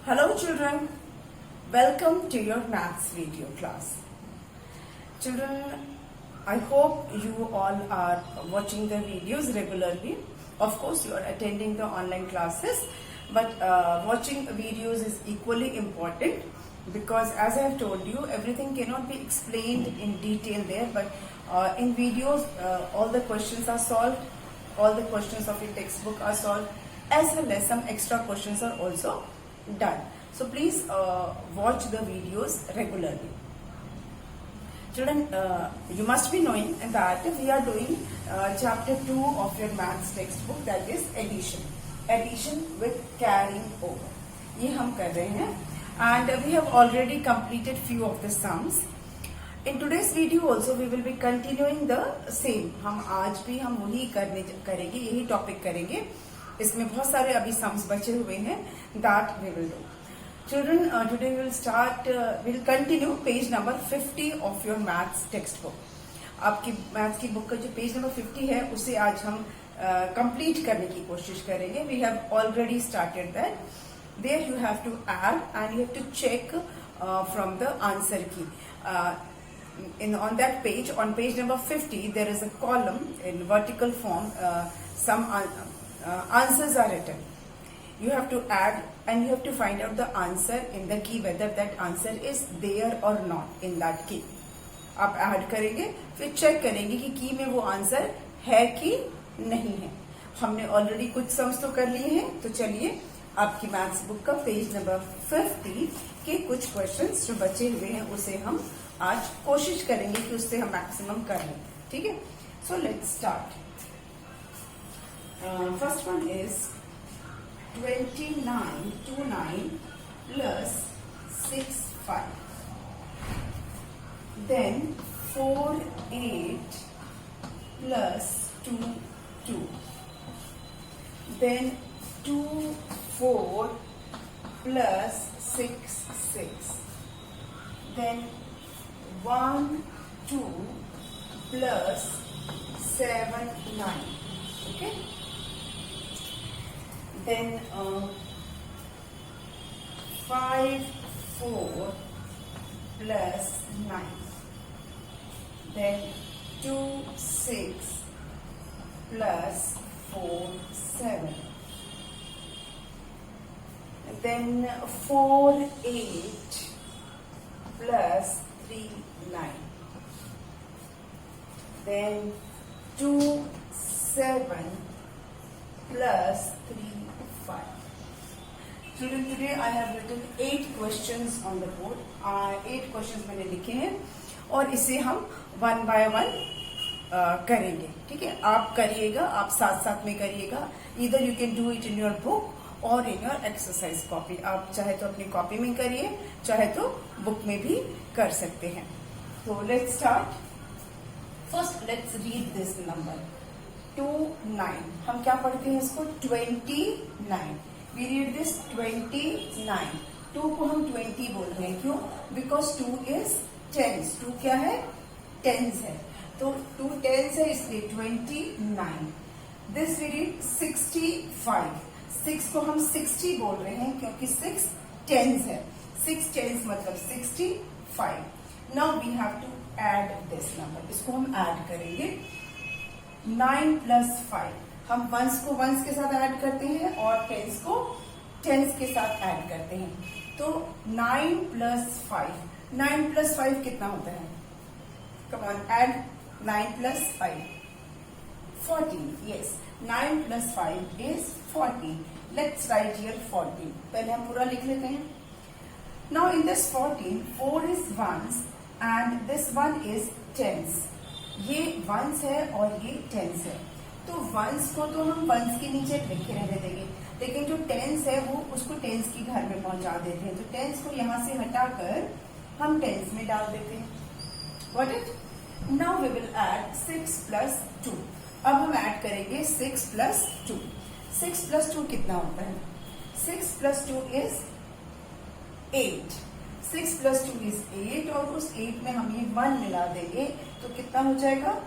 Hello children, welcome to your maths video class. Children, I hope you all are watching the videos regularly. Of course, you are attending the online classes, but watching videos is equally important because as I have told you, everything cannot be explained in detail there, but in videos, all the questions are solved, all the questions of your textbook are solved, as well as some extra questions are also done. So please watch the videos regularly. Children, you must be knowing that we are doing chapter 2 of your maths textbook, that is addition with carrying over. ये हम कर रहे हैं and we have already completed few of the sums. In today's video also we will be continuing the same. हम आज भी हम वही करेंगे, यही टॉपिक करेंगे. इसमें बहुत सारे अभी सम्स बचे हुए हैं that we will do. Children, today we'll continue page number 50 of your maths textbook. आपकी मैथ्स की बुक का जो पेज नंबर 50 है उसे आज हम कंप्लीट करने की कोशिश करेंगे. We have already started that. There you have to add and you have to check from the answer key. On that page, on page number 50, there is a column in vertical form. Some answers are written. You have to add and you have to find out the answer in the key, whether that answer is there or not in that key. आप add करेंगे, फिर check करेंगे कि की में वो answer है कि नहीं है. हमने ऑलरेडी कुछ सम्स तो कर लिए हैं, तो चलिए आपकी मैथ्स बुक का पेज नंबर 50 के कुछ क्वेश्चंस जो बचे हुए हैं उसे हम आज कोशिश करेंगे कि उससे हम मैक्सिमम कर लें. ठीक है, so let's start. First one is 29 plus 6 5. Then 4 8 plus 2 2. Then 2 4 plus 6 6. Then 1 2 plus 7 9. Okay. Then 5 4 plus 9. Then 2 6 plus 4 7. Then 4 8 plus 3 9. Then 2 7 plus 3 5. Children, today I have written 8 questions on the board. 8 questions मैंने लिखे हैं और इसे हम one by one करेंगे. ठीक है, आप करिएगा, आप साथ साथ में करिएगा. Either you can do it in your book or in your exercise copy. आप चाहे तो अपनी कॉपी में करिए, चाहे तो बुक में भी कर सकते हैं. तो let's start. First let's read this number. 2 9. हम क्या पढ़ते हैं इसको? 29. We read this 29. 2 को हम 20 बोल रहे हैं. क्यों? Because 2 is tens. 2 क्या है? Tens है. तो 2 tens है इसलिए 29. This we read 65. 6 को हम 60 बोल रहे हैं क्योंकि 6 tens है. 6 tens मतलब 65. Now we have to add this number. इसको हम add करेंगे. 9 plus 5. हम वंस को वंस के साथ ऐड करते हैं और टेंस को टेंस के साथ ऐड करते हैं. तो 9 plus 5. 9 plus 5 कितना होता है? Come on, add 9 plus 5. 14. Yes, 9 plus 5 is 14. Let's write here 14. पहले हम पूरा लिख लेते हैं. Now in this 14, 4 is ones and this one is tens. ये वंस है और ये टेंस है. तो वंस को तो हम वंस के नीचे लिखे रहने देंगे, लेकिन जो टेंस है वो उसको टेंस की घर में पहुंचा देते हैं. तो टेंस को यहाँ से हटाकर हम टेंस में डाल देते हैं. Got it? Now we will add 6 plus 2. अब हम ऐड करेंगे 6 plus 2. 6 plus 2 कितना होता है? 6 plus 2 is 8. 6 plus 2 is 8 और उस 8 में हम ये 1 मिला देंगे तो कितना हो जाएगा?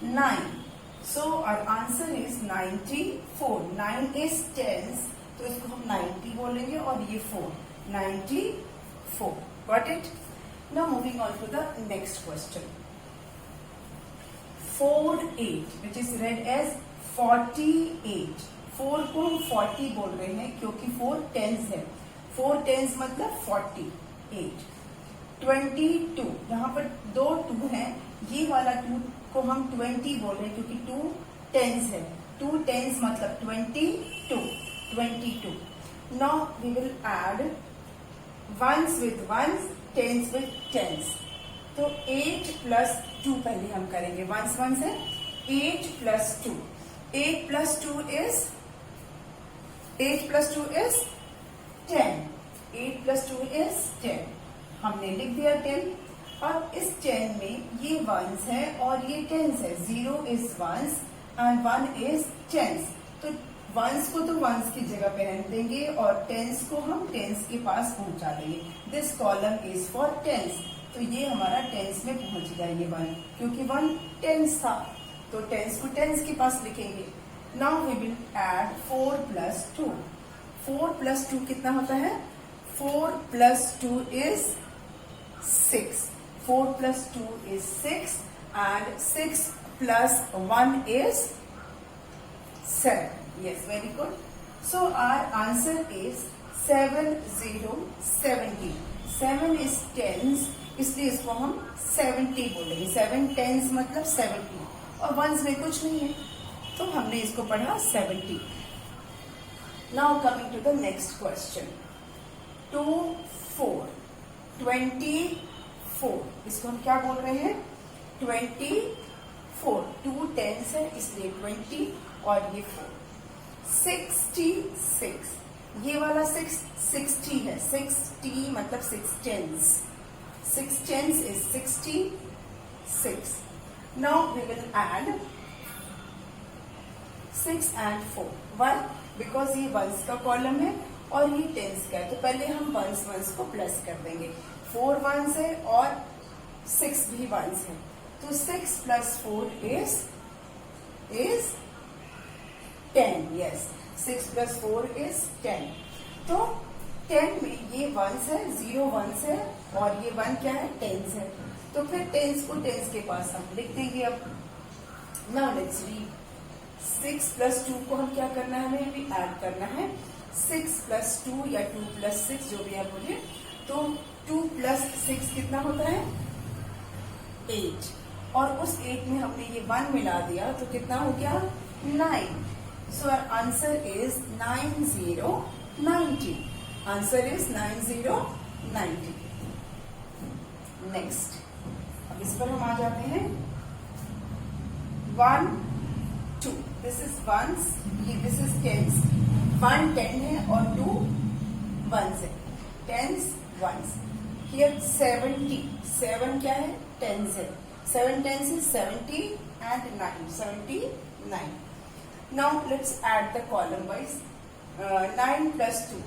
9. So our answer is 94. 9 is tens, तो इसको हम 90 बोलेंगे और ये 4, 94. Got it? Now moving on to the next question. 48, which is read as 48. 4 को हम 40 बोल रहे हैं क्योंकि 4 टेंस है. 4 टेंस मतलब 48. 22, यहाँ पर 2 2 हैं, ये वाला 2 को हम 20 बोल रहे हैं क्योंकि 2 टेंस है. 2 टेंस मतलब 22. 22. Now we will add ones with ones, tens with tens. तो 8 plus 2 पहले हम करेंगे. वंस वंस है. 8 plus 2. 8 plus 2 is 10. 8 plus 2 is 10. हमने लिख दिया 10. अब इस 10 में ये वंस है और ये टेंस है. 0 is ones and 1 is tens. तो वंस को तो वंस की जगह पे रहने देंगे और टेंस को हम टेंस के पास पहुंचा देंगे. This column is for tens. तो ये हमारा टेंस में पहुंचेगा ये 1, क्योंकि 1 टेंस था तो टेंस को टेंस के पास लिखेंगे. Now we will add 4 plus 2. 4 plus 2 कितना होता है? 4 plus 2 is 6. 4 plus 2 is 6 and 6 plus 1 is 7. Yes, very good. So our answer is 7070. 7 is tens, इसलिए इसको हम 70 बोलेंगे. 7 tens मतलब 70 और वंस में कुछ नहीं है तो हमने इसको पढ़ा 70. Now coming to the next question. 24. 24. इसको हम क्या बोल रहे हैं? 24. 2 टेंस है इसलिए 20 और ये 4. 66. ये वाला 6 60 है. 60 मतलब 6 tens. 6 tens is 66. Now we will add 6 and 4. Why? Because ये वंस का कॉलम है और ये टेंस का है. तो पहले हम वंस को प्लस कर देंगे. 4 वंस है और 6 भी वंस है. तो 6 plus 4 is 10. Yes, 6 plus 4 is 10. तो 10 में ये वंस है, 0 वंस है और ये 1 क्या है? टेंस है. तो फिर टेंस को टेंस के पास हम लिख देंगे. अब नाउ लेट्स रीड. 6 plus 2 को हम क्या करना है? हमें भी ऐड करना है. 6 plus 2 या 2 plus 6 जो भी आप बोलिए. तो 2 plus 6 कितना होता है? 8. और उस 8 में हमने ये 1 मिला दिया तो कितना हो गया? 9. So our answer is 9090. Answer is 9090. Next. अब इस पर हम आ जाते हैं. 1 2. This is ones. This is tens. 1 10 है और 2 ones है. Tens ones. Here 70. 7 क्या है? Tens है. 7 tens is 70 and 9. 79. Now let's add the column wise. 9 plus 2.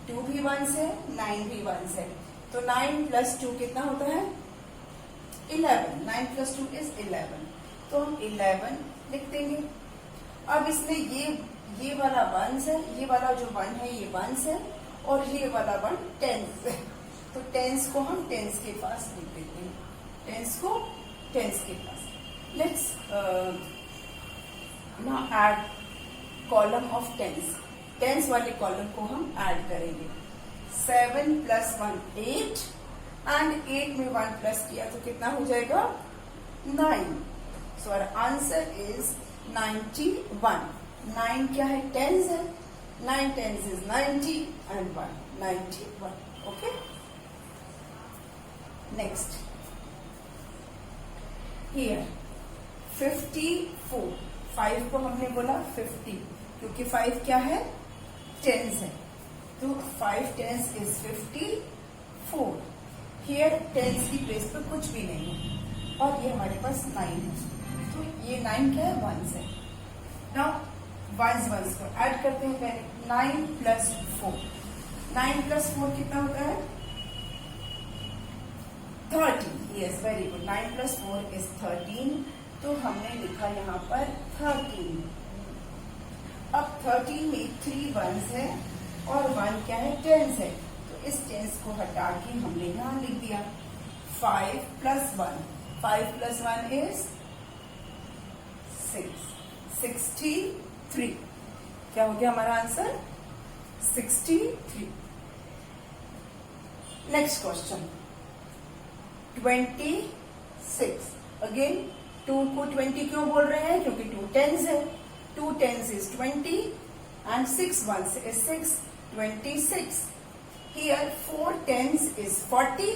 2 भी वंस है, 9 भी वंस है. तो 9 plus 2 कितना होता है? 11. 9 plus 2 is 11. तो हम 11 लिख देंगे. अब इसमें ये वाला वंस है, ये वाला जो 1 है ये वंस है और ये वाला 1 टेंस है. तो टेंस को हम टेंस के पास लिख देते हैं. टेंस को टेंस के पास. Let's now add column of tens. Tens वाले कॉलम को हम ऐड करेंगे. 7 plus 1 8 and 8 में 1 प्लस किया तो कितना हो जाएगा? 9. So our answer is 91. 9 क्या है? टेंस है. 9 tens is 90 and 1 91. Okay. Next. Here 54. 5 को हमने बोला 50 क्योंकि 5 क्या है? टेंस है. तो 5 टेंस इज 54. हियर टेंस की प्लेस पर कुछ भी नहीं है और ये हमारे पास 9 है. तो ये 9 क्या है? वंस है. नाउ वंस को ऐड करते हैं पहले. 9 plus 4. 9 plus 4 कितना होता है? 13. Yes, very good. 9 plus 4 is 13. तो हमने लिखा यहाँ पर 13. अब 13 में 3 वंस है और 1 1 क्या है, टेंस है, तो इस टेंस को हटा के हमने यहाँ लिख दिया 5 + 1, 5 + 1 is 6, 63। क्या हो गया हमारा आंसर, 63। Next question 26। अगेन 2 को 20 क्यों बोल रहे हैं, क्योंकि 2 टेंस है, 2 tense is 20 and 6 ones is 6, 26। Here 4 tens is 40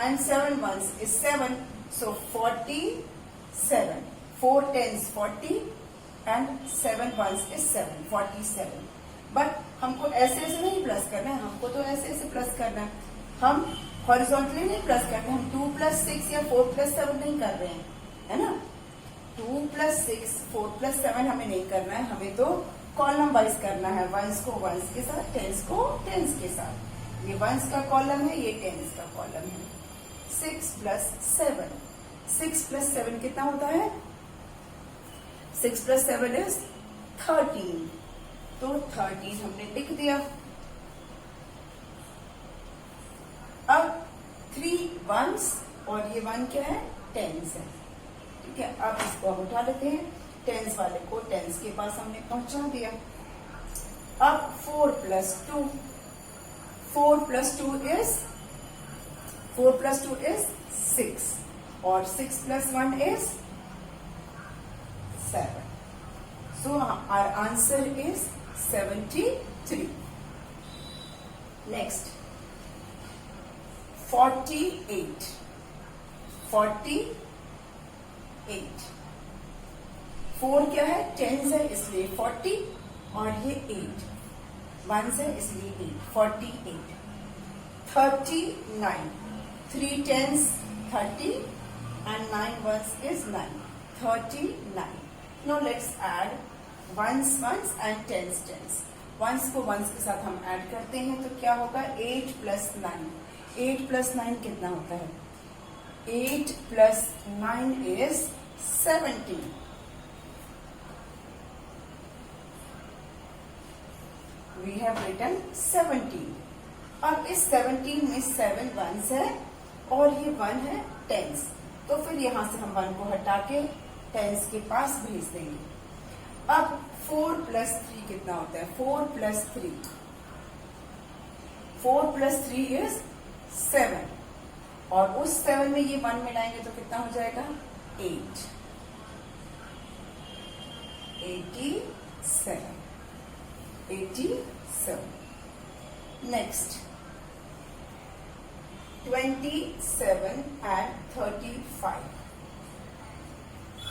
and 7 ones is 7, so 47। 4 tens 40 and 7 ones is 7, 47। But हमको ऐसे ऐसे नहीं प्लस करना है, हमको तो ऐसे ऐसे प्लस करना है। हम हॉरिजॉन्टली नहीं प्लस करते, हम 2 + 6 या 4 + 7 नहीं कर रहे हैं, है ना। 2 + 6, 4 + 7 हमें नहीं करना है, हमें तो कॉलम वाइज करना है, वंस को वंस के साथ, टेंस को टेंस के साथ। ये वंस का कॉलम है, ये टेंस का कॉलम है। 6 + 7, 6 + 7 कितना होता है, 6 + 7 is 13, तो 13 हमने लिख दिया। अब 3 ones और ये 1 क्या है, टेंस है, ठीक है। अब इसको हम उठा लेते हैं, टेंस वाले को टेंस के पास हमने पहुंचा दिया। अब 4 + 2, 4 + 2 is 6 और 6 + 1 is 7, so our answer is 73। Next 48, 48। 4 क्या है, टेंस है इसलिए 40 और ये 8 वंस है इसलिए 8, 48। 39, 3 tens 30 and 9 ones is 9, 39। Now let's add ones and tens tens। Ones को वंस के साथ हम ऐड करते हैं तो क्या होगा, 8 + 9, 8 + 9 कितना होता है, 8 + 9 is 17। We have written 17। अब इस 17 में 7 वंस है और ये 1 है टेंस, तो फिर यहां से हम 1 को हटा के टेंस के पास भेज देंगे। अब 4 + 3 कितना होता है, 4 + 3, 4 + 3 is 7 और उस 7 में ये 1 मिलाएंगे तो कितना हो जाएगा, 8, 87, 87। Next 27 and 35,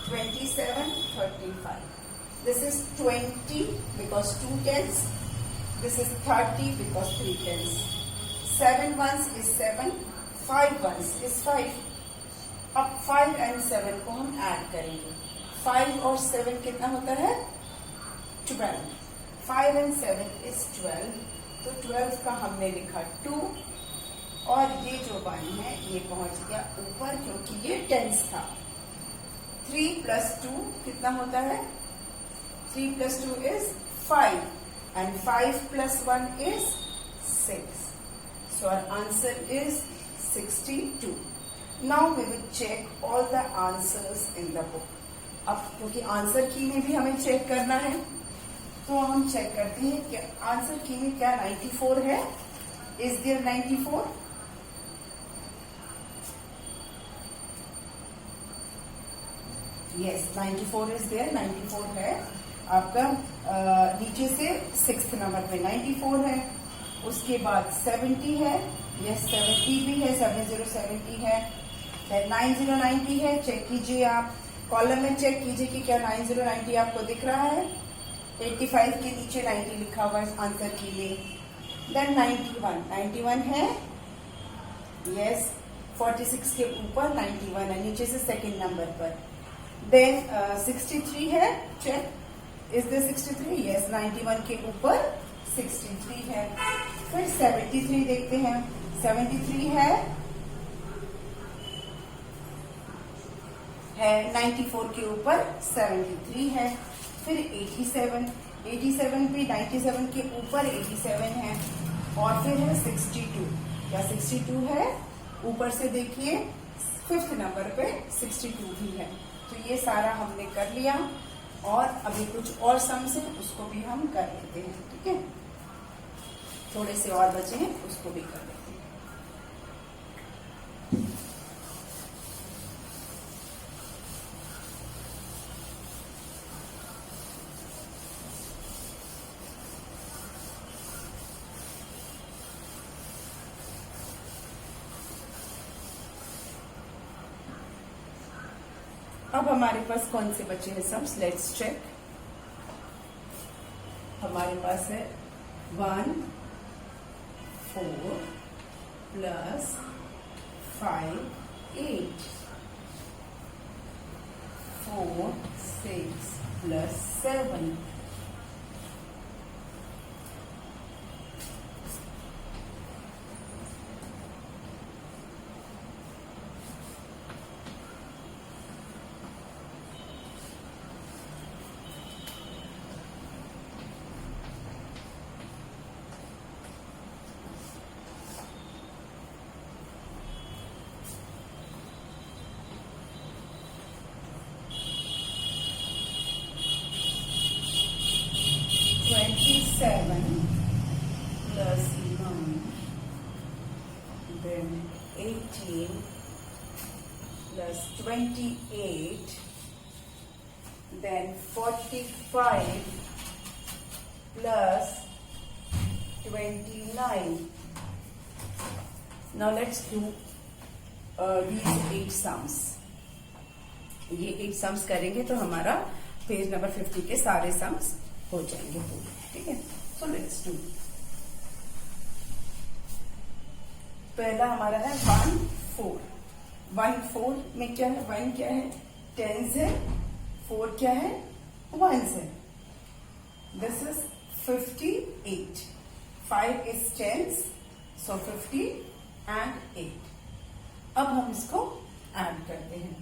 27, 35। This is 20 because 2 tens, this is 30 because 3 tens। 7 ones is 7, 5 ones is 5। अब 5 and 7 को हम ऐड करेंगे, 5 और 7 कितना होता है, 12। 5 and 7 is 12, तो 12 का हमने लिखा 2 और ये जो 1 है ये पहुंच गया ऊपर क्योंकि ये टेंस था। 3 + 2 कितना होता है, 3 + 2 is 5 and 5 + 1 is 6, so our answer is 62। Now we will check all the answers in the book। अब क्योंकि आंसर की में भी हमें चेक करना है तो हम चेक करते हैं कि आंसर की में क्या 94 है, is there 94? Yes, 94 is there, 94 है आपका। नीचे से 6th नंबर पे 94 है, उसके बाद 70 है, यस 70 भी है, 70 है, फिर 90 है। चेक कीजिए आप कॉलम में, चेक कीजिए कि क्या 90 आपको दिख रहा है। 85 के नीचे 90 लिखा हुआ है आंसर के लिए। देन 91 है, यस 46 के ऊपर 91 है, नीचे से 2nd नंबर पर। देन 63 है, चेक इज द 63, यस 91 के ऊपर 63 है। फिर 73 देखते हैं, 73 है 94 के ऊपर 73 है। फिर 87 पे 97 के ऊपर 87 है और फिर है 62, क्या 62 है? ऊपर से देखिए 5th नंबर पे 62 भी है। तो ये सारा हमने कर लिया और अभी कुछ और सम्स हैं उसको भी हम कर लेते हैं, ठीक है? थोड़े से और बचे हैं उसको भी कर लेते हैं। अब हमारे पास कौन से बचे हैं सम्स? Let's check. हमारे पास है 1 4 plus 5 8, 4 6 plus 7, 27 plus 9, then 18 plus 28, then 45 plus 29. Now let's do these 8 sums. ये 8 sums करेंगे तो हमारा पेज नंबर 50 के सारे sums हो जाएंगे पूरे, ठीक है? So let's do. पहला हमारा है 1 4। 1 4 में क्या है? 1 क्या है? टेंस है। 4 क्या है? वंस है। This is 58। 5 is tens, so 50 and 8। अब हम इसको ऐड करते हैं,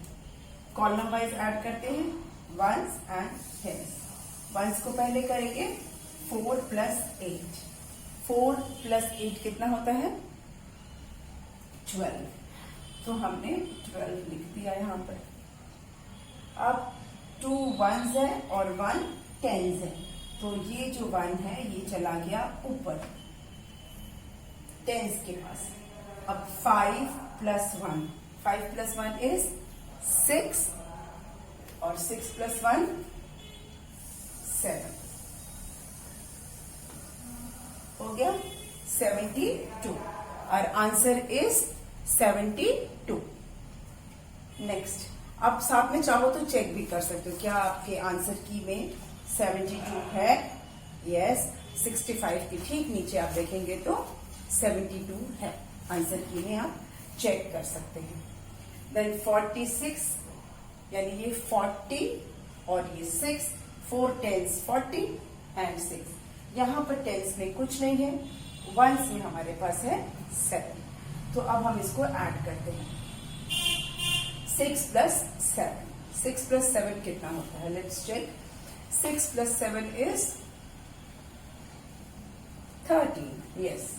कॉलम वाइज ऐड करते हैं, वंस एंड टेंस। वंस को पहले करेंगे 4 प्लस 8। 4 प्लस 8 कितना होता है? 12। तो हमने 12 लिख दिया यहां पर। अब 2 वंस है और 1 टेंस है, तो ये जो 1 है ये चला गया ऊपर टेंस के पास। अब 5 प्लस 1, 5 प्लस 1 इज 6 और 6 प्लस 1 7 हो गया 72। और आंसर इज 72। नेक्स्ट, आप साथ में चाहो तो चेक भी कर सकते हो, क्या आपके आंसर की में 72 है? यस। 65 के ठीक नीचे आप देखेंगे तो 72 है। आंसर की में आप चेक कर सकते हैं। देन 46, यानी ये 40 और ये 6, 4 टेंस 40 एंड 6। यहां पर टेंस में कुछ नहीं है, वंस में हमारे पास है 7। तो अब हम इसको ऐड करते हैं। 6 प्लस 7, 6 प्लस 7 कितना होता है? Let's check. 6 plus 7 is 13। Yes,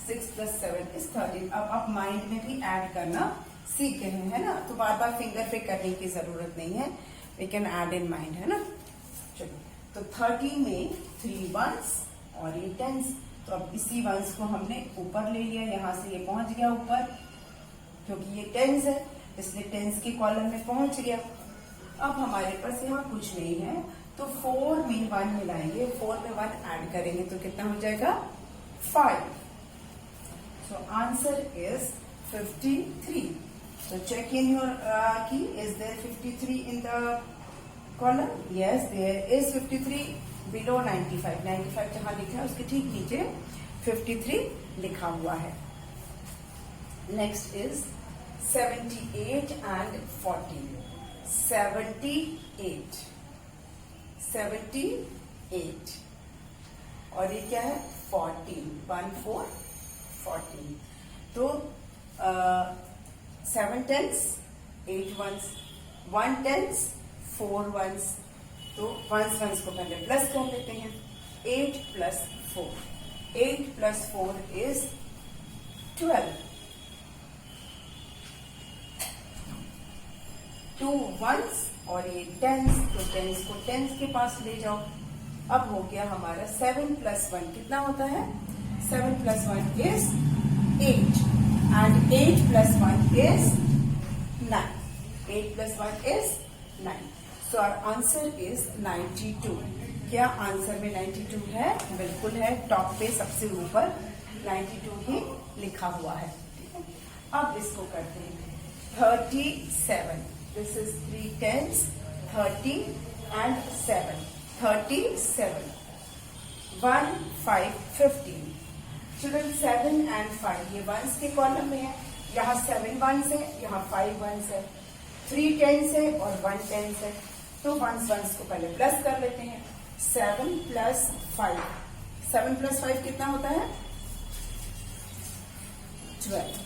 6 plus 7 is 13। अब आप माइंड में भी ऐड करना सीख गए हैं, है ना? तो बार बार फिंगर पे करने की जरूरत नहीं है, we can add in mind, है ना? चलो, तो 13 में 3 वंस और ये टेंस। तो अब इसी वंस को हमने ऊपर ले लिया, यहां से ये पहुंच गया ऊपर, क्योंकि ये टेंस है इसलिए टेंस के कॉलम में पहुंच गया। अब हमारे पास यहाँ कुछ नहीं है, तो 4 में 1 मिलाएंगे, 4 में 1 ऐड करेंगे तो कितना हो जाएगा? 5। So answer is 53। So check in your key. Is there 53 in the column? Yes, there is 53 below 95. 95 जहां लिखा है उसके ठीक नीचे 53 लिखा हुआ है। Next is 78 and 40. 78. 78 और ये क्या है? 14. 1 4 14. तो 7 tens 8 ones, 1 tens 4 ones। तो वंस को पहले प्लस कर लेते हैं। 8 plus 4. 8 plus 4 is 12. 2 ones और ये टेंस, तो टेंस को टेंस के पास ले जाओ. अब हो गया हमारा 7 plus 1 कितना होता है? 7 plus 1 is 8 and 8 plus 1 is 9. 8 plus 1 is 9. So our answer is 92. क्या आंसर में 92 है? बिल्कुल है. टॉप पे सबसे ऊपर 92 ही लिखा हुआ है. अब इसको करते हैं 37. This is 3 tens, 30 and 7. 37. 1, 5, 15. Children 7 and 5 ये वंस के कॉलम में है. यहाँ 7 वंस है, यहाँ 5 वंस है, 3 टेंस है और 1 टेंस है. तो वंस को पहले प्लस कर लेते हैं. 7 plus 5. 7 plus 5 कितना होता है? 12.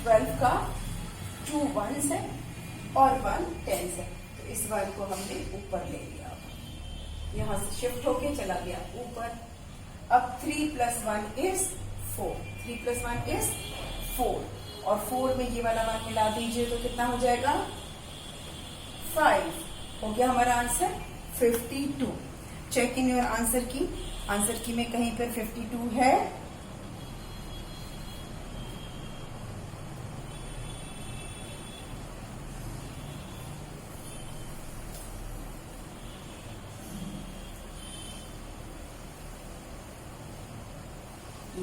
12 का 2 वंस है और 1 टेंस है. तो इस 1 को हमने ऊपर ले लिया. यहां से शिफ्ट होके चला गया ऊपर. अब 3 plus 1 is 4. 3 plus 1 is 4 और 4 में ये वाला 1 मिला दीजिए तो कितना हो जाएगा? 5. हो गया हमारा answer 52. Check in your answer key. Answer key में कहीं पर 52 है?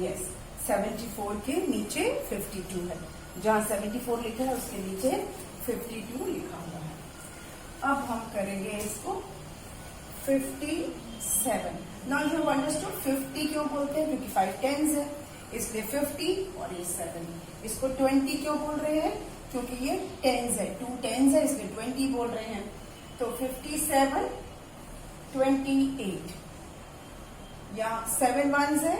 यस. 74 के नीचे 52 है. जहां 74 लिखा है उसके नीचे 52 लिखा हुआ है. अब हम करेंगे इसको 57. नाउ यू हैव अंडरस्टूड 50 क्यों बोलते हैं? क्योंकि 5 टेंस है इसलिए 50 और ये 7. इसको 20 क्यों बोल रहे हैं? क्योंकि ये टेंस है. 2 टेंस है इसलिए 20 बोल रहे हैं. तो 57, 28. यहाँ 7 वंस है,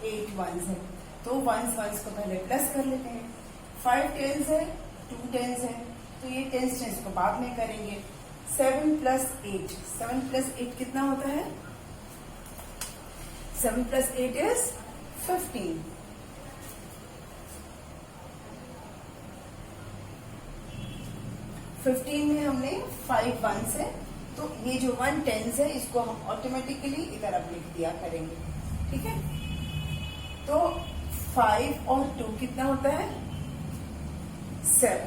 8 वंस है. तो वंस को पहले प्लस कर लेते हैं. 5 टेंस है, 2 टेंस है, तो ये टेंस को बाद में करेंगे. 7 plus 8. 7 plus 8 कितना होता है? 7 plus 8 is 15. में हमने 5 वंस है, तो ये जो 1 टेंस है इसको हम ऑटोमेटिकली इधर अब लिख दिया करेंगे. ठीक है. तो 5 और 2 कितना होता है? 7.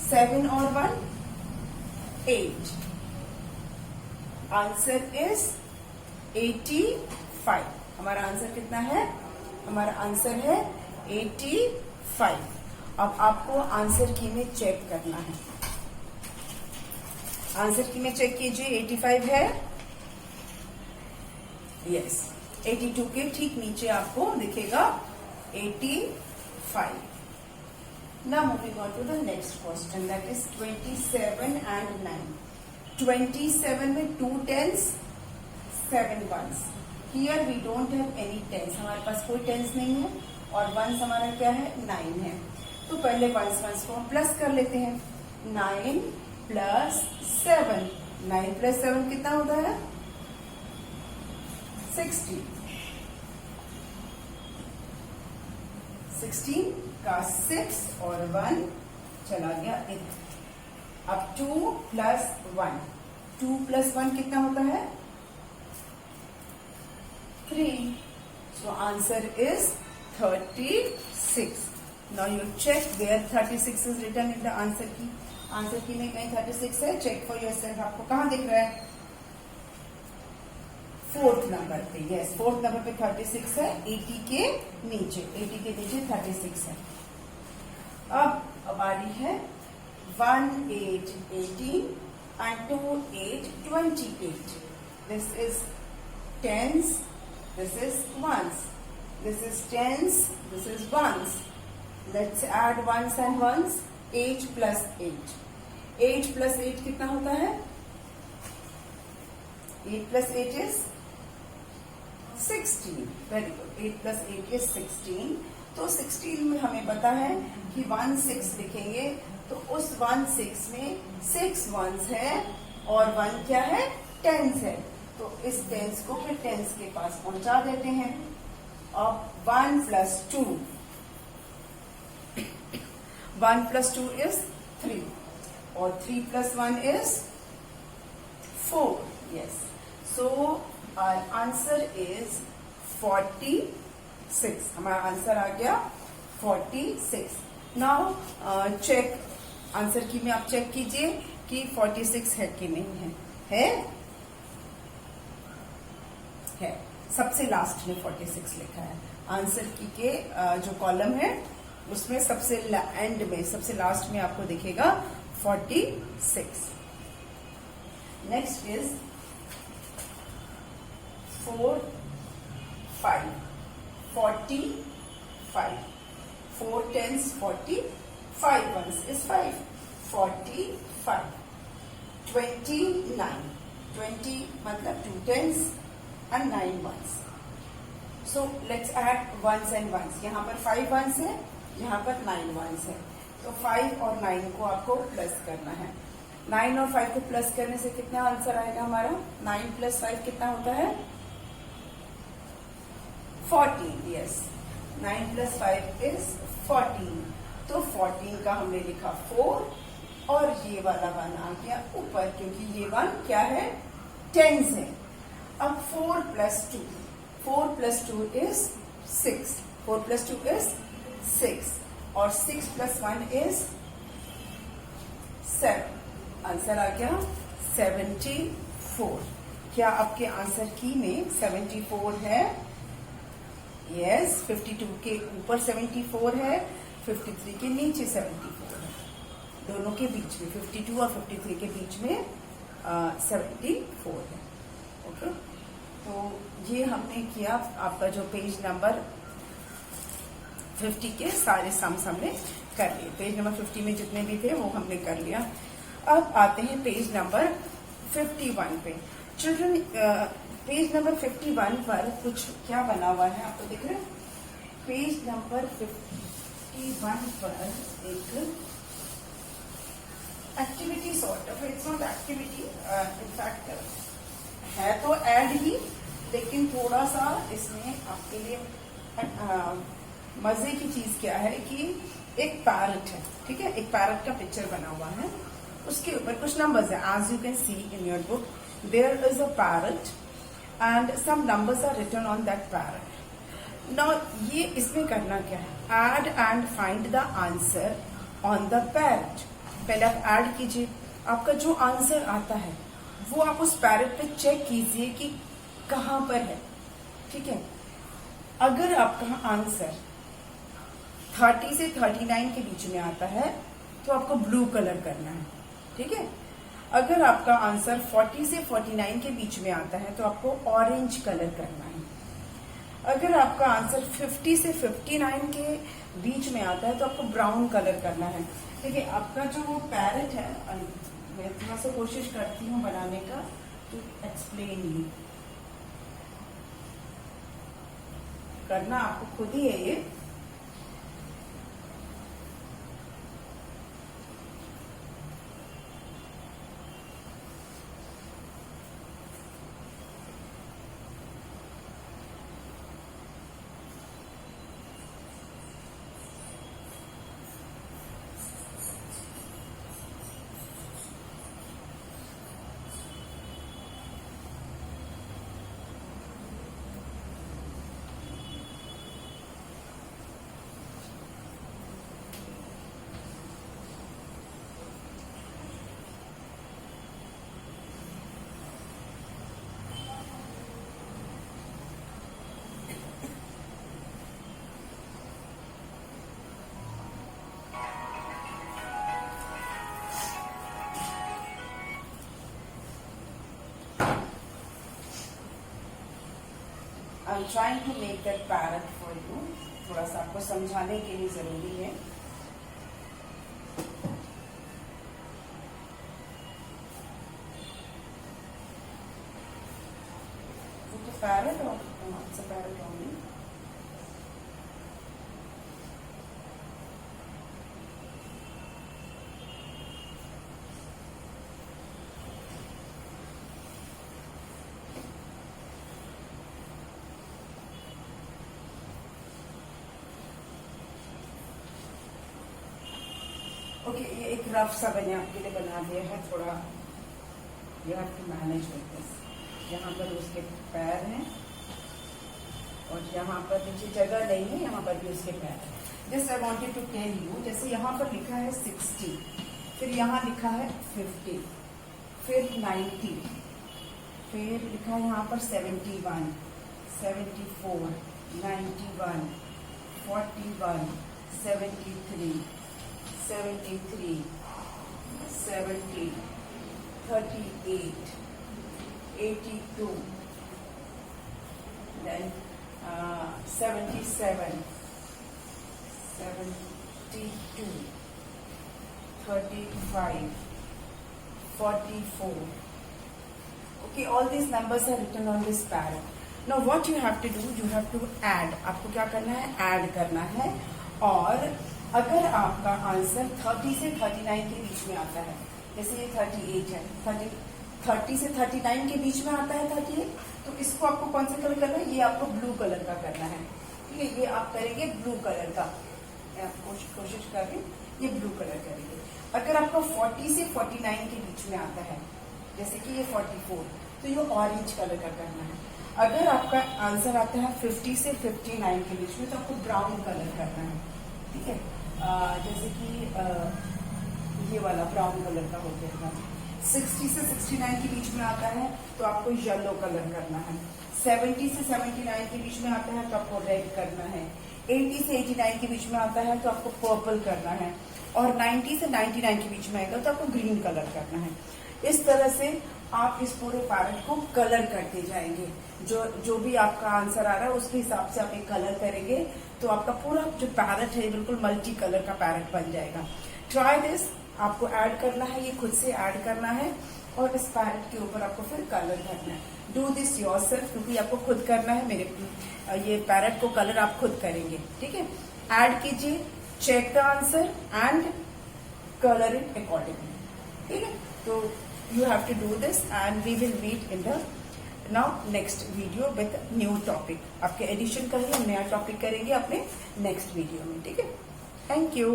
7 और 1 8. Answer is 85. हमारा आंसर कितना है? हमारा आंसर है 85. अब आपको आंसर की में चेक करना है. आंसर की में चेक कीजिए. 85 है. यस. 82 के ठीक नीचे आपको दिखेगा 85. Now moving on to the next question, that is 27 and 9. 27 में 2 tens, 7 ones. Here we don't have any tens. हमारे पास कोई tens नहीं है और ones हमारा क्या है? 9 है. तो पहले ones को हम प्लस कर लेते हैं. 9 plus 7. 9 plus 7 कितना होता है? 16. 16 का 6 और 1 चला गया इधर. अब 2 plus 1. 2 plus 1 कितना होता है? 3. So answer is 36. Now you check where 36 is written in the answer key. Answer key में कहीं 36 है. Check for yourself. आपको कहाँ दिख रहा है? 4th नंबर पे. यस, 4th नंबर पे 36 है. 80 के नीचे 36 है. अब आ रही है 1 8 18 and 2 8 28. This is tens, this is ones, this is tens, this is ones. Let's add ones and ones. 8 plus 8. 8 plus 8 कितना होता है? 8 plus 8 is 16. Very good. 8 plus 8 is 16. तो 16 में हमें पता है कि 1 6 लिखेंगे तो उस 1 6 में 6 ones है और 1 क्या है? टेंस है, तो इस टेंस को फिर टेंस के पास पहुंचा देते हैं। अब 1 + 2, 1 + 2 is 3 और 3 + 1 is 4. Yes, so our answer is 46. हमारा आंसर आ गया 46. नाउ चेक आंसर की में आप चेक कीजिए कि 46 है कि नहीं है। है सबसे लास्ट में 46 लिखा है। आंसर की के जो कॉलम है उसमें सबसे एंड में, सबसे लास्ट में आपको दिखेगा 46. Next is 4 5 45. 4 10s 40, 5 1s is 5, 45. 29, 20 मतलब 2 10s and 9 1s. So let's add ones and ones. यहाँ पर 5 1s है, यहाँ पर 9 1s है, तो 5 और 9 को आपको प्लस करना है। 9 और 5 को प्लस करने से कितना आंसर आएगा हमारा? 9 + 5 कितना होता है? 14. Yes, 9 + 5 is 14. तो 14 का हमने लिखा 4 और ये वाला 1 आ गया ऊपर, क्योंकि ये 1 क्या है? टेंस है। अब 4 + 2, 4 + 2 is 6, 4 + 2 is 6 और 6 + 1 is 7. आंसर आ गया 74. क्या आपके आंसर की में 74 है? यस, 52 के ऊपर 74 है, 53 के नीचे 74 है, दोनों के बीच में 52 और 53 के बीच में 74 है। ओके, तो ये हमने किया। आपका जो पेज नंबर 50 के सारे सम्स हमने कर लिए। पेज नंबर 50 में जितने भी थे वो हमने कर लिया। अब आते हैं पेज नंबर 51 पे। चिल्ड्रन, पेज नंबर 51 पर कुछ क्या बना हुआ है आपको दिख रहा है? पेज नंबर 51 पर एक activity sort of, it's not activity, in fact है तो ऐड ही, लेकिन थोड़ा सा इसमें आपके लिए मजे की चीज क्या है कि एक पैरट है, ठीक है, एक पैरट का पिक्चर बना हुआ है, उसके ऊपर कुछ नंबर्स है। As you can see in your book there is a parrot and some numbers are written on that parrot. Now ये इसमें करना क्या है? Add and find the answer on the parrot. पहले आप ऐड कीजिए, आपका जो आंसर आता है वो आप उस पैरट पे चेक कीजिए कि कहाँ पर है, ठीक है। अगर आपका आंसर 30 से 39 के बीच में आता है तो आपको ब्लू कलर करना है, ठीक है। अगर आपका आंसर 40 से 49 के बीच में आता है तो आपको ऑरेंज कलर करना है। अगर आपका आंसर 50 से 59 के बीच में आता है तो आपको ब्राउन कलर करना है। देखिए आपका जो पैरट है, मैं थोड़ा सा कोशिश करती हूँ बनाने का टू एक्सप्लेन यू, करना आपको खुद ही है ये। I'm trying to make that parrot for you. थोड़ा सा आपको समझाने के लिए जरूरी है। तो parrot or it's a parrot only. Okay, ये एक रफ सा मैंने आपके लिए बना दिया है, थोड़ा you have to manage with this. यहाँ पर उसके पैर हैं और यहाँ पर नीचे जगह नहीं है, यहाँ पर भी उसके पैर हैं। This I wanted to tell you, जैसे यहाँ पर लिखा है 60, फिर यहाँ लिखा है 50, फिर 90, फिर लिखा है यहाँ पर 71, 74, 91, 41, 73, 73, 70, 38, 82, then 77, 72, 35, 44. Okay, all these numbers are written on this pad. Now what you have to do, you have to add. आपको क्या करना है? ऐड करना है। और अगर आपका आंसर 30 से 39 के बीच में आता है, जैसे ये 38 है, 30 से 39 के बीच में आता है 38, तो इसको आपको कौन सा कलर करना है? ये आपको ब्लू कलर का करना है। ठीक है, ये आप करेंगे ब्लू कलर का। मैं कोशिश कर रही हूँ, ये ब्लू कलर करेंगे। अगर आपको 40 से 49 के बीच में आता है, जैसे कि ये 44, तो ये ऑरेंज कलर का करना है। अगर आपका आंसर आता है 50 से 59 के बीच में, तो आपको ब्राउन कलर करना है। ठीक है, जैसे कि ये वाला ब्राउन कलर का हो गया। 60 से 69 के बीच में आता है तो आपको येलो कलर करना है। 70 से 79 के बीच में आता है तो आपको रेड करना है। 80 से 89 के बीच में आता है तो आपको पर्पल करना है। और 90 से 99 के बीच में आएगा तो आपको ग्रीन कलर करना है। इस तरह से आप इस पूरे पैरेट को कलर करते जाएंगे। जो भी आपका आंसर आ रहा है उसके हिसाब से आप एक कलर करेंगे तो आपका पूरा जो पैरेट है बिल्कुल मल्टी कलर का पैरेट बन जाएगा। Try this. आपको ऐड करना है, ये खुद से ऐड करना है और इस पैरेट के ऊपर आपको फिर कलर करना है। डू दिस योरसेल्फ, क्योंकि आपको खुद करना है। ये पैरेट को कलर आप खुद करेंगे। ठीक है, ऐड कीजिए, check the answer and colour it accordingly. ठीक है, तो you have to do this and we will meet in the now next video with new topic। आपके एडिशन का ही हम नया टॉपिक करेंगे अपने नेक्स्ट वीडियो में। ठीक है, थैंक यू।